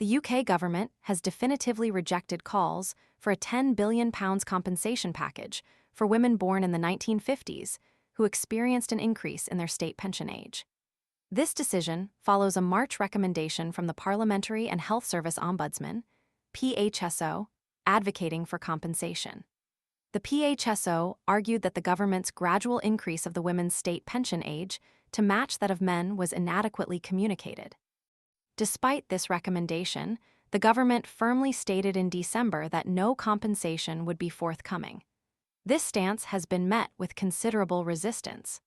The UK government has definitively rejected calls for a £10 billion compensation package for women born in the 1950s who experienced an increase in their state pension age. This decision follows a March recommendation from the Parliamentary and Health Service Ombudsman, PHSO, advocating for compensation. The PHSO argued that the government's gradual increase of the women's state pension age to match that of men was inadequately communicated. Despite this recommendation, the government firmly stated in December that no compensation would be forthcoming. This stance has been met with considerable resistance.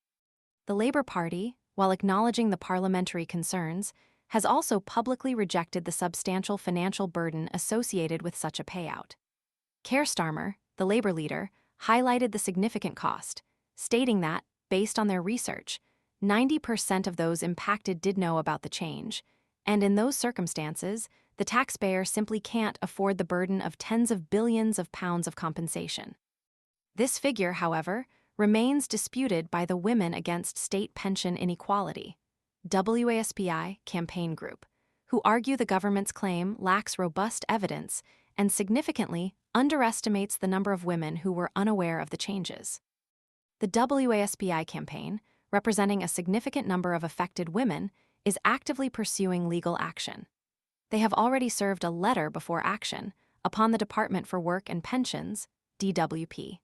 The Labour Party, while acknowledging the parliamentary concerns, has also publicly rejected the substantial financial burden associated with such a payout. Keir Starmer, the Labour leader, highlighted the significant cost, stating that, based on their research, 90% of those impacted did know about the change, and in those circumstances, the taxpayer simply can't afford the burden of tens of billions of pounds of compensation. This figure, however, remains disputed by the Women Against State Pension Inequality, WASPI campaign group, who argue the government's claim lacks robust evidence and significantly underestimates the number of women who were unaware of the changes. The WASPI campaign, representing a significant number of affected women, is actively pursuing legal action. They have already served a letter before action upon the Department for Work and Pensions, DWP,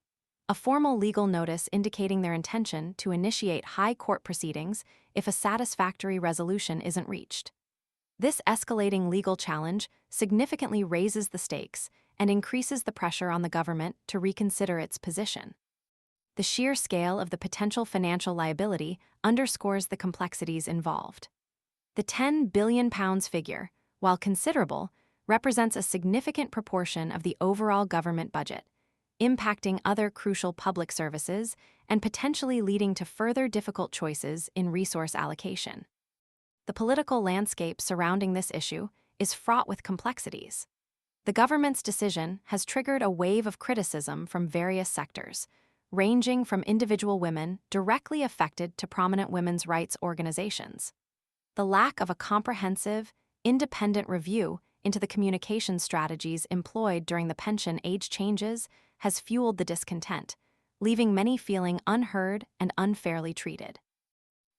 a formal legal notice indicating their intention to initiate high court proceedings if a satisfactory resolution isn't reached. This escalating legal challenge significantly raises the stakes and increases the pressure on the government to reconsider its position. The sheer scale of the potential financial liability underscores the complexities involved. The £10 billion figure, while considerable, represents a significant proportion of the overall government budget, impacting other crucial public services and potentially leading to further difficult choices in resource allocation. The political landscape surrounding this issue is fraught with complexities. The government's decision has triggered a wave of criticism from various sectors, ranging from individual women directly affected to prominent women's rights organizations. The lack of a comprehensive, independent review into the communication strategies employed during the pension age changes has fueled the discontent, leaving many feeling unheard and unfairly treated.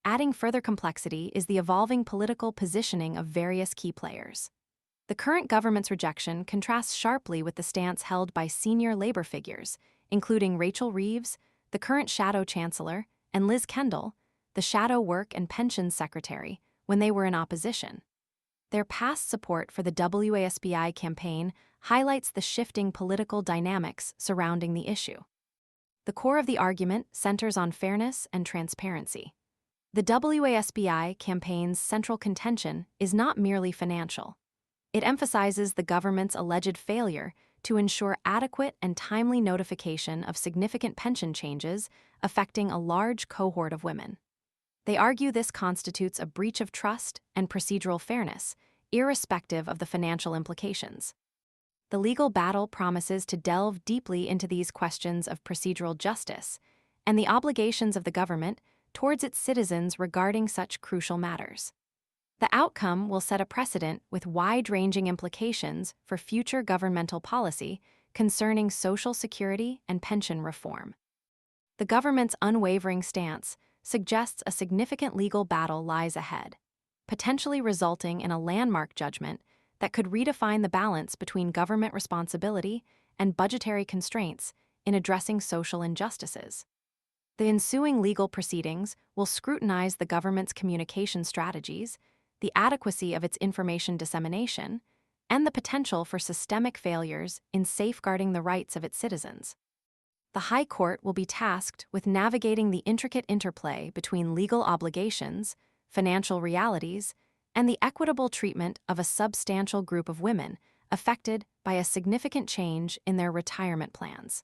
Adding further complexity is the evolving political positioning of various key players. The current government's rejection contrasts sharply with the stance held by senior Labour figures, including Rachel Reeves, the current Shadow Chancellor, and Liz Kendall, the Shadow Work and Pensions Secretary, when they were in opposition. Their past support for the WASPI campaign highlights the shifting political dynamics surrounding the issue. The core of the argument centers on fairness and transparency. The WASPI campaign's central contention is not merely financial. It emphasizes the government's alleged failure to ensure adequate and timely notification of significant pension changes affecting a large cohort of women. They argue this constitutes a breach of trust and procedural fairness, irrespective of the financial implications. The legal battle promises to delve deeply into these questions of procedural justice and the obligations of the government towards its citizens regarding such crucial matters. The outcome will set a precedent with wide-ranging implications for future governmental policy concerning social security and pension reform. The government's unwavering stance suggests a significant legal battle lies ahead, potentially resulting in a landmark judgment that could redefine the balance between government responsibility and budgetary constraints in addressing social injustices. The ensuing legal proceedings will scrutinize the government's communication strategies, the adequacy of its information dissemination, and the potential for systemic failures in safeguarding the rights of its citizens. The High Court will be tasked with navigating the intricate interplay between legal obligations, financial realities, and the equitable treatment of a substantial group of women affected by a significant change in their retirement plans.